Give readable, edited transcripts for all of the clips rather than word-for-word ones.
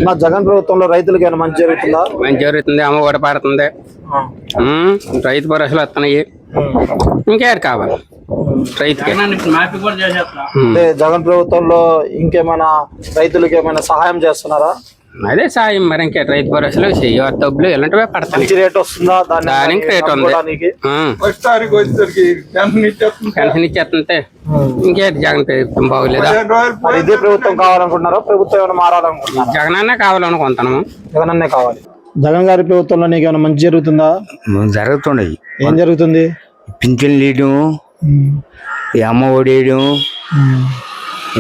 మా జగన్ ప్రభుత్వంలో రైతులకు ఏమైనా మంచి జరుగుతుందా? మంచి జరుగుతుంది, అమ్మ కూడా పడుతుంది, రైతు భరోసాలు వస్తున్నాయి. ఇంకేరు కావాలి రైతుకి. అంటే జగన్ ప్రభుత్వంలో ఇంకేమైనా రైతులకు ఏమైనా సహాయం చేస్తున్నారా? అదే సాయం మరి, ఇంకే రైతు భరోసాలు డబ్బులు ఇలాంటివే పడతాయి. మంచి రేట్ వస్తుందా? దానికి రేట్ ఉంది, పెన్షన్ ఇచ్చేస్తుంటే ఇంకేది జగన్ ప్రభుత్వం బాగోలేదా? ఇదే ప్రభుత్వం కావాలనుకుంటున్నారా? ప్రభుత్వం ఏమైనా మారాలనుకుంటున్నారా? జగన్ అన్నే కావాలనుకుంటున్నాము. జగన్ అన్నే కావాలి. జగన్ గారి ప్రభుత్వంలో నీకు ఏమైనా మంచి జరుగుతుందా? జరుగుతుండయి. ఏం జరుగుతుంది? పింఛన్లు వేయడం, ఈ అమ్మ ఒడి వేయడం,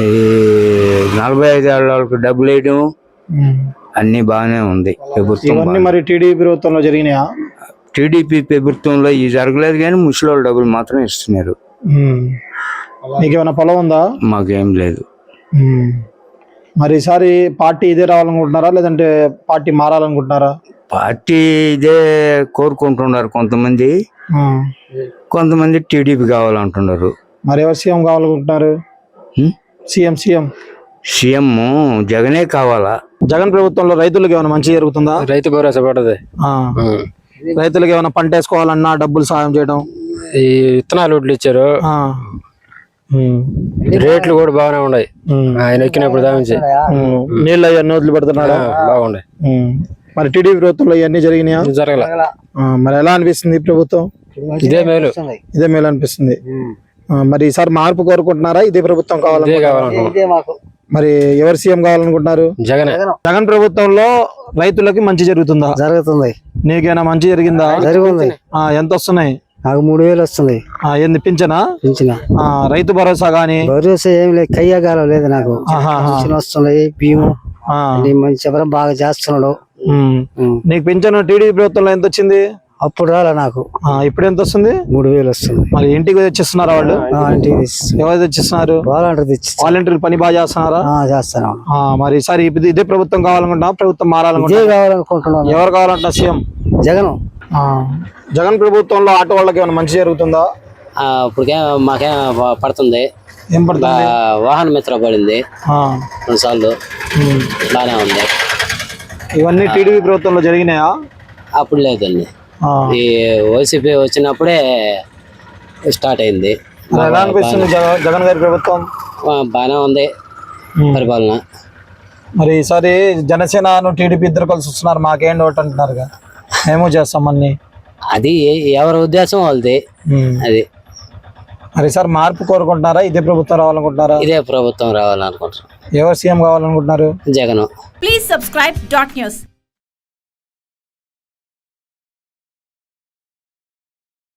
ఈ 45 ఏళ్ళ వాళ్ళకి డబ్బులు వేయడం అన్ని బాగానే ఉంది ప్రభుత్వం. ఇవన్నీ మరి టీడీపీ ప్రభుత్వంలో జరిగినాయా? టీడీపీ ప్రభుత్వంలో ఇవి జరగలేదు, కానీ ముసలి డబ్బులు మాత్రం ఇస్తున్నారు. నీకేమైనా పొలం ఉందా? మాకేం లేదు. మరి ఈసారి పార్టీ ఇదే రావాలనుకుంటున్నారా లేదంటే పార్టీ మారాలనుకుంటున్నారా? పార్టీ ఇదే కోరుకుంటున్నారు కొంతమంది, కొంతమంది టీడీపీ కావాలంటున్నారు. మరి ఎవరు సీఎం కావాలనుకుంటున్నారు? సీఎం జగనే కావాలా. జగన్ ప్రభుత్వంలో రైతులకు ఏమైనా మంచి జరుగుతుందా? రైతు భరోసా పడదు. రైతులకు ఏమైనా పంట వేసుకోవాలన్నా డబ్బులు సాయం చేయడం, ఈ విత్తనాలు వడ్లు ఇచ్చారు, రేట్లు కూడా బాగానే ఉన్నాయి. ఆయన ఎక్కినప్పుడు దాని నీళ్ళు అవన్నీ వదిలి పెడుతున్నారా? బాగున్నాయి. మరి టీడీపీ ప్రభుత్వంలో ఇవన్నీ జరిగినాయా? జరగల. మరి ఎలా అనిపిస్తుంది ఈ ప్రభుత్వం? ఇదే మేలు. ఇదే మేలు అనిపిస్తుంది. మరి ఈసారి మార్పు కోరుకుంటున్నారా? ఇదే ప్రభుత్వం కావాలనుకుంటున్నారా? మరి ఎవరు సీఎం కావాలనుకుంటున్నారు? జగన్. జగన్ ప్రభుత్వంలో రైతులకి మంచి జరుగుతుందా? జరుగుతుంది. నీకేనా మంచి జరిగిందా? జరిగింది. ఎంత వస్తున్నాయి? నాకు 3000 వస్తుంది. ఏంది పింఛనా? రైతు భరోసా గానీ? భరోసా ఏం లేదు, కయ్యగాలం లేదు నాకు. పింఛన్ వస్తున్నాయి, బియ్యం మంచి బాగా చేస్తున్నాడు. నీకు పింఛను టీడీపీ ప్రభుత్వంలో ఎంత వచ్చింది? అప్పుడు రాలే నాకు. ఇప్పుడు ఎంత వస్తుంది? 3000 వస్తుంది. మరి ఇంటికి తెచ్చిస్తున్నారా వాళ్ళు? ఎవరు తెచ్చిస్తున్నారు? వాలంటీర్ పని బాగా చేస్తున్నారా? చేస్తున్నాం. మరి ఈసారి ఇదే ప్రభుత్వం కావాలనుకుంటున్నా, ప్రభుత్వం మారాలనుకుంటున్నా? ఎవరు కావాలంటున్నా సీఎం? జగన్. జగన్ ప్రభుత్వంలో ఆటో వాళ్ళకి ఏమైనా మంచి జరుగుతుందా? ఇప్పటికే మాకే పడుతుంది. ఏం పడుతుంది? వాహన మిత్ర పడింది 2 సార్లు, బాగానే ఉంది. ఇవన్నీ టీడీపీ ప్రభుత్వంలో జరిగినాయా? అప్పుడు లేదండి, ఈ వైసీపీ వచ్చినప్పుడే స్టార్ట్ అయింది. ఎలా అనిపిస్తుంది జగన్ గారి ప్రభుత్వం? బాగానే ఉంది పరిపాలన. మరి ఈసారి జనసేన టీడీపీ ఇద్దరు కలిసి వస్తున్నారు, మాకేం డౌట్ అంటున్నారు, మేము చేస్తాం అన్ని. అది ఎవరి ఉద్దేశం వాళ్ళది. అది మరి ఈసారి మార్పు కోరుకుంటున్నారా? ఇదే ప్రభుత్వం రావాలనుకుంటున్నారా? ఇదే ప్రభుత్వం రావాలనుకుంటున్నారు. ఎవరు సీఎం కావాలనుకుంటున్నారు? జగన్. Please subscribe .news.